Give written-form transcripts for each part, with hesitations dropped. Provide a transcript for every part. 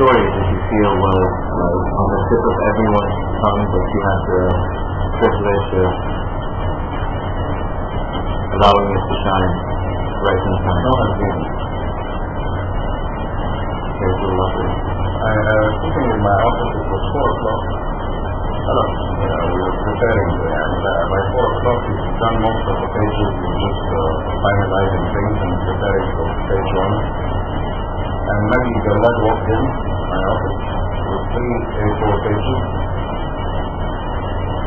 story that you feel was on the tip of everyone's tongue, but you had the privilege of allowing it to shine right in time? No, I'm kidding. Okay, so lovely. I was sitting in my office, it was 4 o'clock. Hello. We were preparing, and by 4 o'clock we've done most of the pages, we were just finalizing things and preparing for page 1. And maybe the lad walked in my office with 3 A4 pages.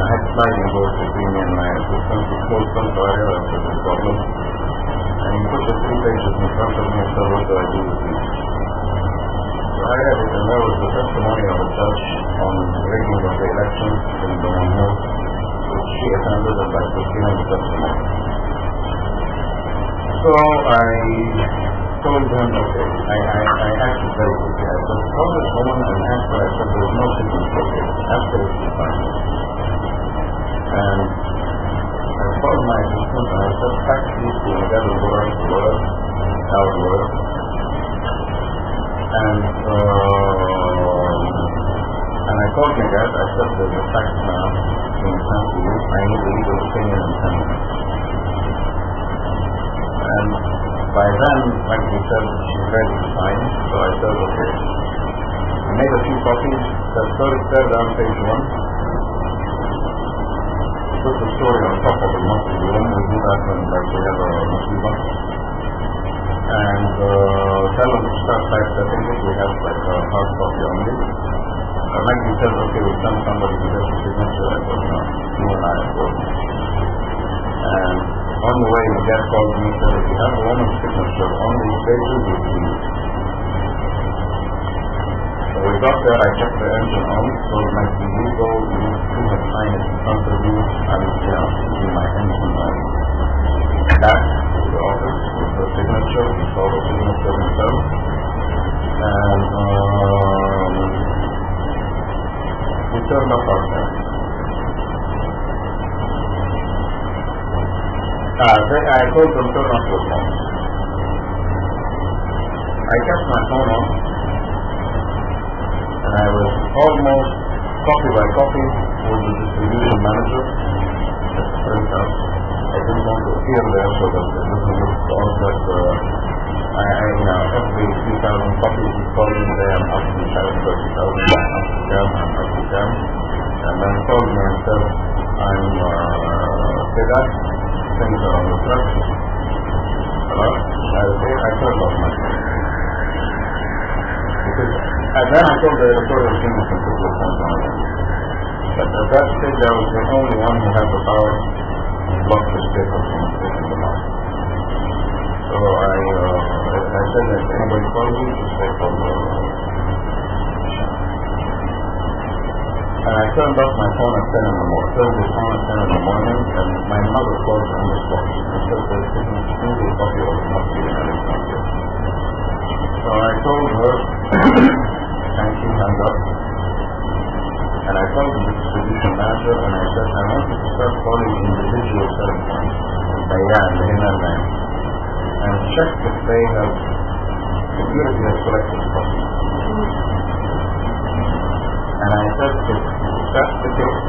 I had sliding doors between me and my assistant, he closed them, so I realized there was a problem. And he put the 3 pages in front of me and said, what do I do with these? So I read it, and there was the testimony of a judge on rigging of the elections in the Hill, which she attended, and by Christina the testimony. So I told him, okay, I acted very quickly. I said, call this woman and ask her. I said, there's no signature here. Ask her if she's fine. And I called my assistant and I said, fax these to Adel Abdesalam Gomaa, our lawyer. And I called my dad. I said, there's a fax now being sent to you. I need a legal opinion in 10 minutes. And by then, like he said, she's ready to sign. So I said, okay. I made a few copies. The story there down page 1. Put the story on top of the monthly room. We do that when we have a musibah. And tell them to start typesetting it. We have like a hard copy only. Like he said, okay, we'll send somebody to get the signature. I said, no, you and I are both. And on the way, the dad called me and said, if you have a woman's signature on these pages, you'll see it. So we got there, I kept the engine on, so like the legal, you have signed it in front of you, I will see my engine light. Back to the office with the signature, we saw the signature himself, and we turned up our car. I told them turn off your phone. I kept my phone on, and I was almost copy by copy with the distribution manager at the print house. I didn't want to appear there so that it doesn't look odd that every 3,000 copies he called me there, I'm up to 30,000, I'm up to them. And then he called me and said, I'm Vedat, things are on the truck. Hello? I turned off my phone. Because then I told the editorial team to put your phone on again. But at that stage I was the only one who had the power to block this paper from taking them out. So I said that if anybody calls you, just say call me. And I turned off my phone at 10 in the morning. Turned the phone at 10 in the morning, and my mother called on the spot. I said that the copy was not given at Alexandria. So I told her, and she hung up. And I called the distribution manager, and I said, I want you to start calling individual selling points, Bayan, the inner line, and check if they have security has collected the copies. And I said, if that's the case,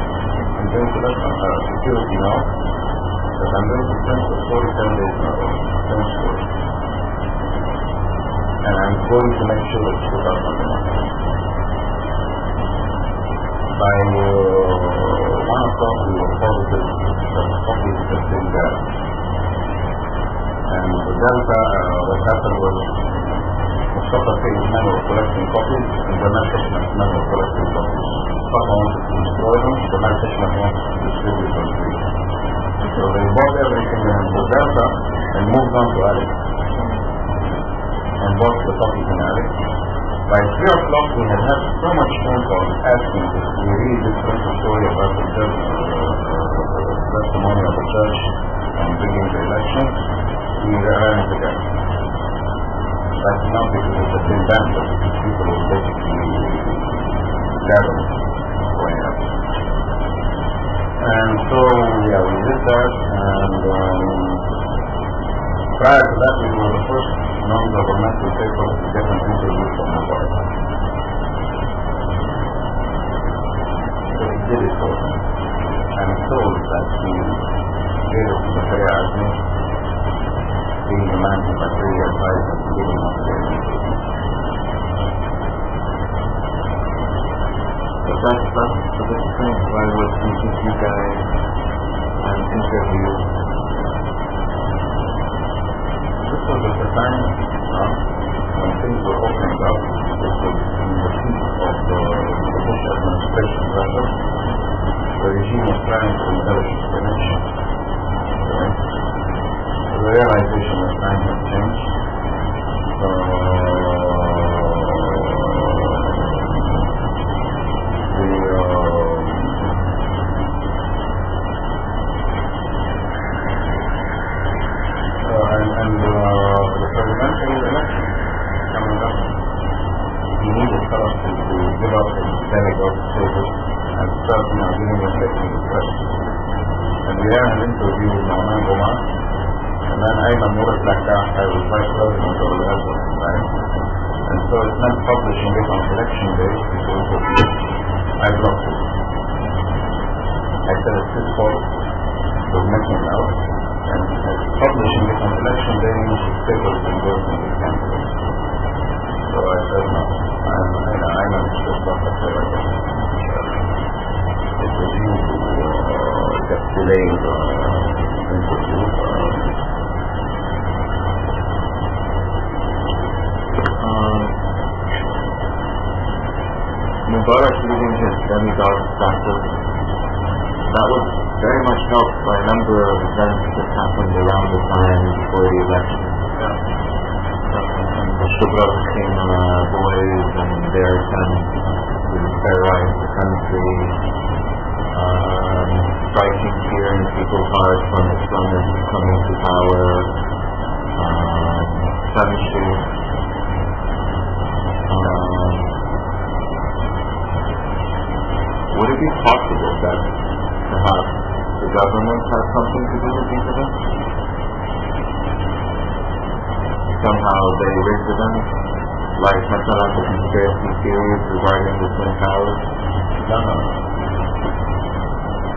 I'm going to let security know that I'm going to print the story 10 days in a row, same story. And I'm going to make sure it's put out on the market. By 1 o'clock we were positive that the copies had been there. And the Delta, what happened was Mustafa Sayyid's men were collecting copies and the Markashman's men were collecting copies. Mustafa wanted to destroy them, the Markashman wanted to distribute them free. So they bought everything in the Delta and moved on to Alex. And bought the copies in Alex. By 3 o'clock we had had so much phone calls asking if we really did print a story about the judge, testimony of the judge on rigging the election. We ran it again. That's not because it had been done, but because people were basically gathering going up. And so, yeah, we did that, and prior to that we were the first non-governmental paper to get an interview from Mubarak. that's a bit strange. Why would you guys interview? This was at the time when things were opening up. This was in the heat of the Bush administration Russia. The regime was trying to embellish its image. The realization that times have changed. The presidential election coming up, he needed fellows to give up his delegate status and start giving respect to the press. And we had an interview with Ayman Gomaa, and then Ayman Nour I was vice president of the health at the time. And so it's not publishing it on election day because of this. I blocked it. I said it's his fault for making it out. And publishing it on election day means his paper is endorsing the candidate. So I said no. I'm not sure what I said. It was you who kept delaying the interview. Mubarak leaving his demigod status, that was very much helped by a number of events that happened around the time before the election. And the Shubras came boys and their attempt to terrorize the country, striking fear in people's hearts when Islamists coming to power, censorship. Would it be possible that perhaps the government has something to do with these events? Somehow they rigged events, like Masalan the conspiracy theories regarding the Twin Towers? No.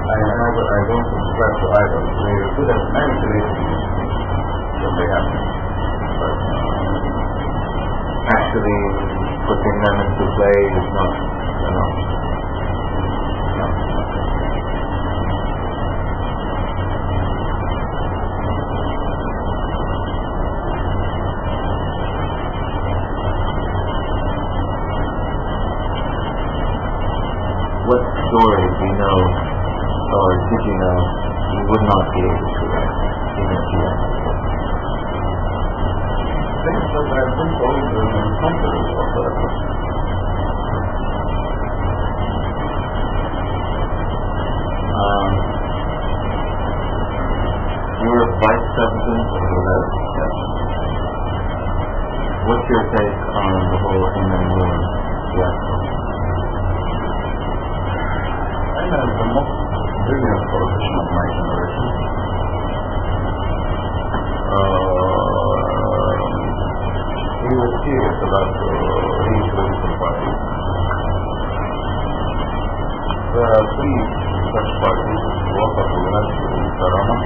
I don't subscribe to either. They are good at manipulating when they happen. But actually putting them into play is not enough. What story do you know, or did you know, you would not be able to write, even if you wanted to? Things that I've been told during the conference of the you were vice president of the Left. Yes. What's your take on the whole Ayman Nour fiasco? Ayman is the most brilliant politician of my generation. He was serious about his political party. There are three such parties: Waqf al-Nasr al-Karama.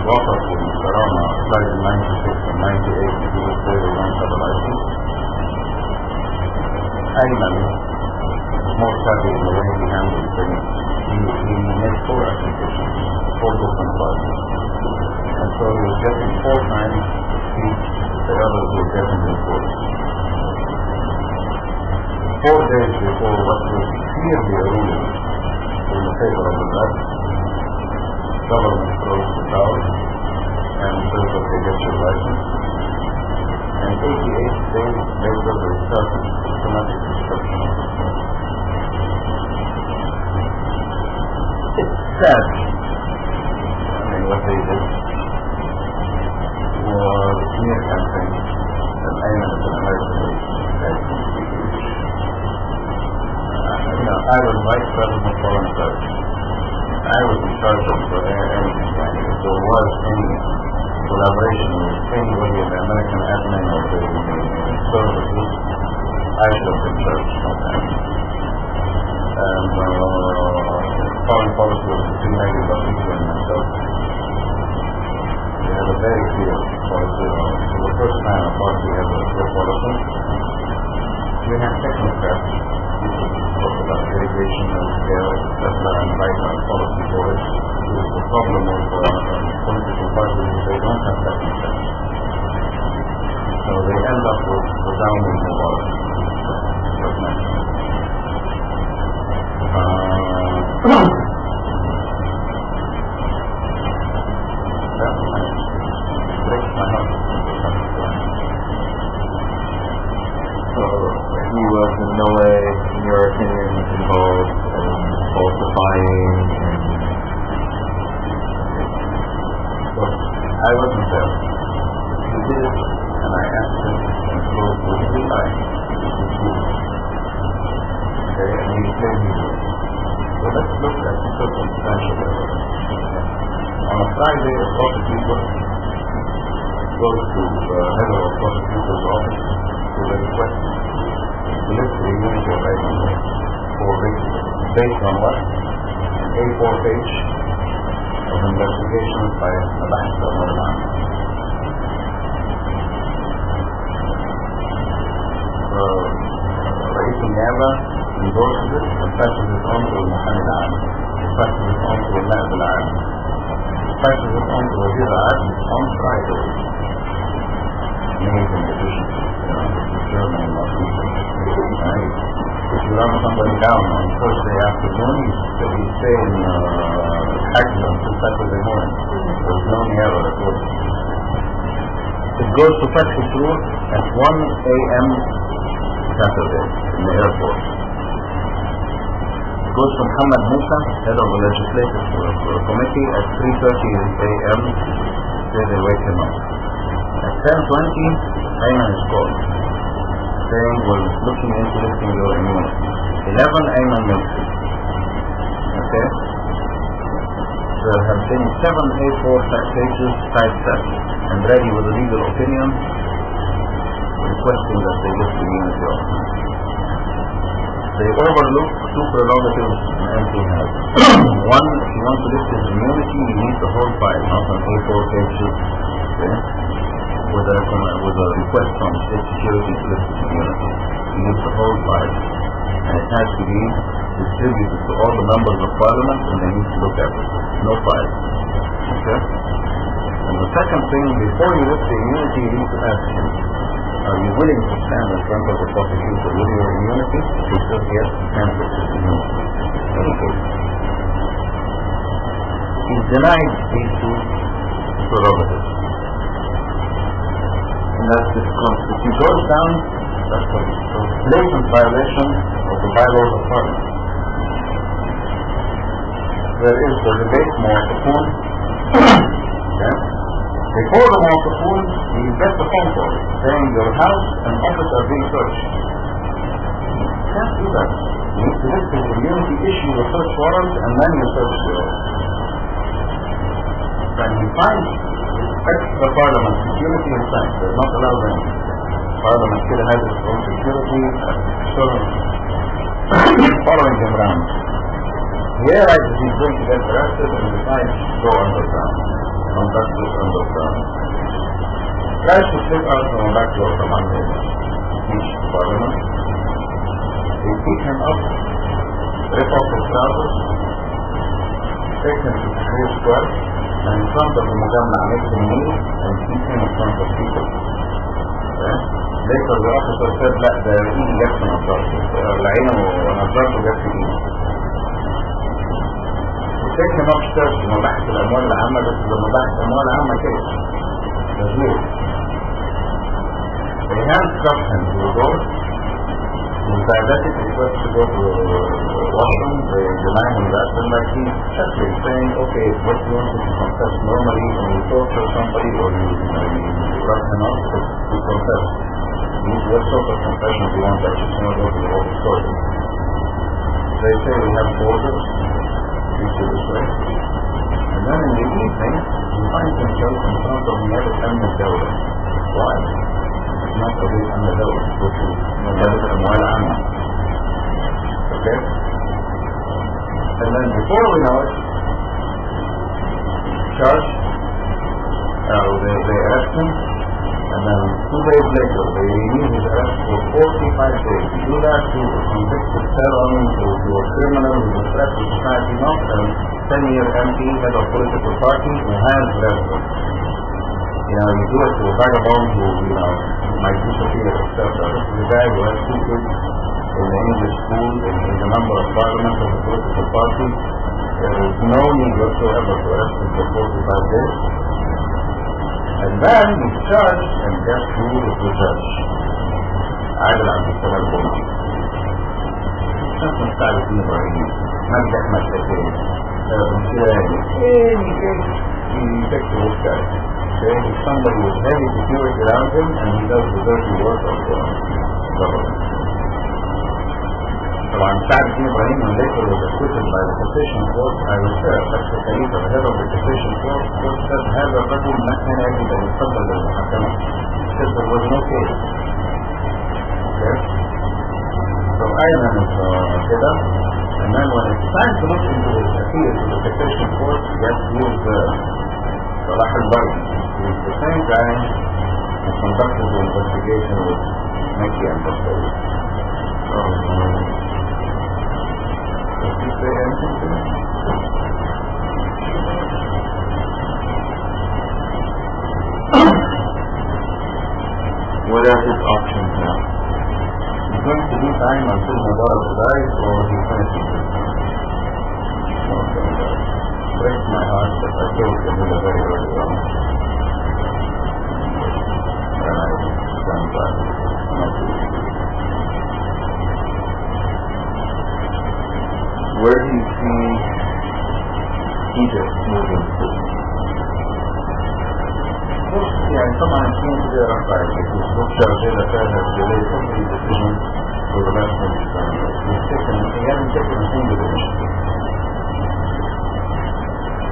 Waqf al-Karama applied in 96 and 98 to the state of non-stability. Ayman more savvy in the way he handles things. He made 4 applications, 4 different parties. And so he was getting 4 times each, the others were getting in 4. 4 days before what was clearly a ruling in the favor of the left, government closed the tower and says that they get your license. And 88 days later they started systematic destruction of the state. It's sad. What they did was a smear campaign that Ayman is an American I was vice president of foreign affairs. I was in charge of anything. If there was any collaboration with anybody in the American admin or the services, I should have been charged sometimes. And foreign policy was disseminated by people and myself. We had a very clear policy. For the first time a party had a clear policy. We have technocrats who talk about organization and Tesla and right and policy for it. The problem of political parties is they don't have that interest. So they end up with resounding majority. Breaks my heart. So he was in no way, in your opinion, involved in falsifying and... But I wasn't there. He did it, and I asked him to close with the lie. Okay, and he claimed he did. So let's look at the circumstantial evidence. On a Friday, a prosecutor goes to the head of a prosecutor's office with a request to list the unity of evidence for based on what? An A4 page of investigations by Adel Abdesalam Gomaa. رئيس النيابة endorses it and passes it on to المحامي العام, passes it on to النائب العام, passes it on to وزير العدل on Friday. Amazing efficiency. This is German and not English. If you run somebody down on Thursday afternoon, he's saying Hagdon to Saturday morning. There's no error at all. It goes to Fatih Sur at 1 a.m. Saturday in the airport. It goes to Muhammad Musa, head of the legislative committee, at 3:30 a.m. They wake him up. At 10:20, Ayman is called, saying we're looking into lifting your immunity. 11, Ayman makes it. Okay? There have been 7 A4 pages typeset and ready with a legal opinion requesting that they lift immunity off. They overlook 2 prerogatives in empty hands. One, if you want to lift his immunity, you need the whole file, not an A4 pages, okay, with a request from state security to lift his immunity. You need the whole file, and it has to be distributed to all the members of parliament, and they need to look at it. No file. Okay? And the second thing, before you lift the immunity, you need to ask him, are you willing to stand in front of the prosecutor with your immunity? He says yes, and with his immunity. Okay. He's denied these 2 prerogatives. And that's the Constitution. It goes down, that's a blatant violation of the bylaws of Parliament. There is the debate Muwafiqun. Okay? Before the Muwafiqun, he gets a phone call saying your house and office are being searched. You can't do that. You need to lift his immunity, issue a search warrant, and then you search the office. When he finds extra Parliament security inside, they're not allowed in. Parliament still has its own security, so following him around. He realizes he's going to get arrested and decides to go underground. Conduct this underground. Tries to slip out from a back door from under each Parliament. They pick him up, rip off his trousers, take him to Tahrir Square, and in front of the Mujamma make him kneel and keep him in front of people. Okay? Later the officer said that the easy gets from a charger. La'ina wa nazartu gets to eat. Take him upstairs to مباحث الأموال العامة, بس مباحث الأموال العامة كده. مجنون. They handcuff him to the door. He's diabetic, he requests to go to the washroom. They deny him that, and like he's simply saying, okay, what you want to confess normally when you torture somebody or you rub him up, you confess. What sort of confession do you want? I just want to go to the whole story. They say we have orders. This way. And then in the evening, he finds himself in front of the other end of the building. Why? It's not the way on the building, which is the Amwal Amma. Okay? And then before we know it, charged, they arrest him, and then 2 days later, they renew his arrest for 45 days. You that to a convicted felon, to a criminal who is a threat to society, not a 10-year MP, head of political party who has residence. You do it to a vagabond who, might disappear, etc. This is a guy who has 2 kids in the English school, in the member of parliament of the political party. There is no need whatsoever to arrest him for 45 days. And then he's charged, and guess who is the judge? Adel Abdesalam Gomaa. Something started in Ibrahim. Not that much to say. He takes the work guy. If somebody with heavy security around him and he does the dirty work of the government. So I'm Sa'd ibn Ibrahim, and later was acquitted by the cassation court. I was there, Sheikh Khalifa, the head of the cassation court, said, هذا الرجل ما كان يجب أن يفضل للمحكمة. He said there was no case. Okay? So Ayman is كده, and then when it's time to look into his appeal to the cassation court, yes, he was Salah al-Bari. He was the same guy who conducted the investigation with Mekki and Basri. Does he say anything to me? What are his options now? He's going to do time until Mubarak dies, or he's finishing his time. Breaks my heart that I killed Jamila very early on. And I stand back. Where do you see Egypt moving to? يعني طبعا الحين كده رفع الدكتور جيلة كانت delayed every decision for the last 20 years. He hasn't taken a single decision.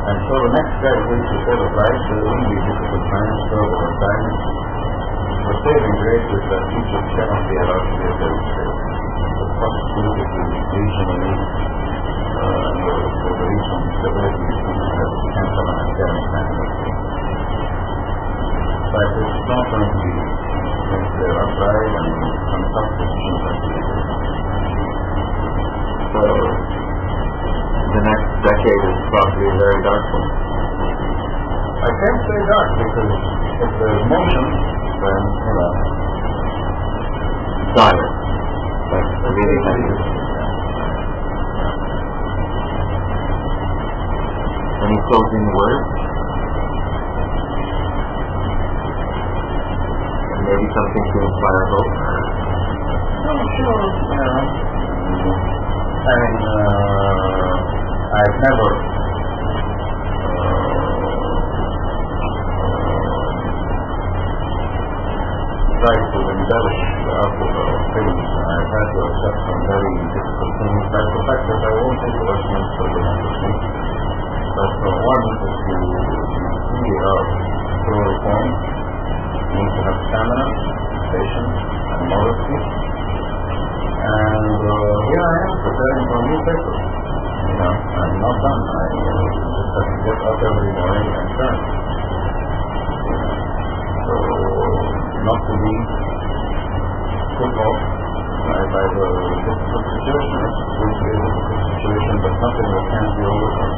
And so the next step is to say the price will only be difficult times, trouble and times. The saving grace is that Egypt cannot be allowed to be a failed state. The cost politically, regionally, for the regional stability can come and Afghanistan. But it's not going to be their upside and some tough decisions have to be taken. So the next decade is probably a very dark one. I can't say dark because if there's motion, then, Silent. Like a really heavy. Any closing words? Maybe something to inspire hope? Oh, sure. I've never tried to embellish the output of things. I've had to accept some very difficult things, like the fact that I won't take judgment for the democracy. But one is to see our pro-reform. You need to have stamina, patience, and modesty. And here I am preparing for a new paper. I'm not done. I just have to get up every morning and turn. So, not to be put off by the difficult situation. It's going to be a difficult situation, but nothing that can't be overcome.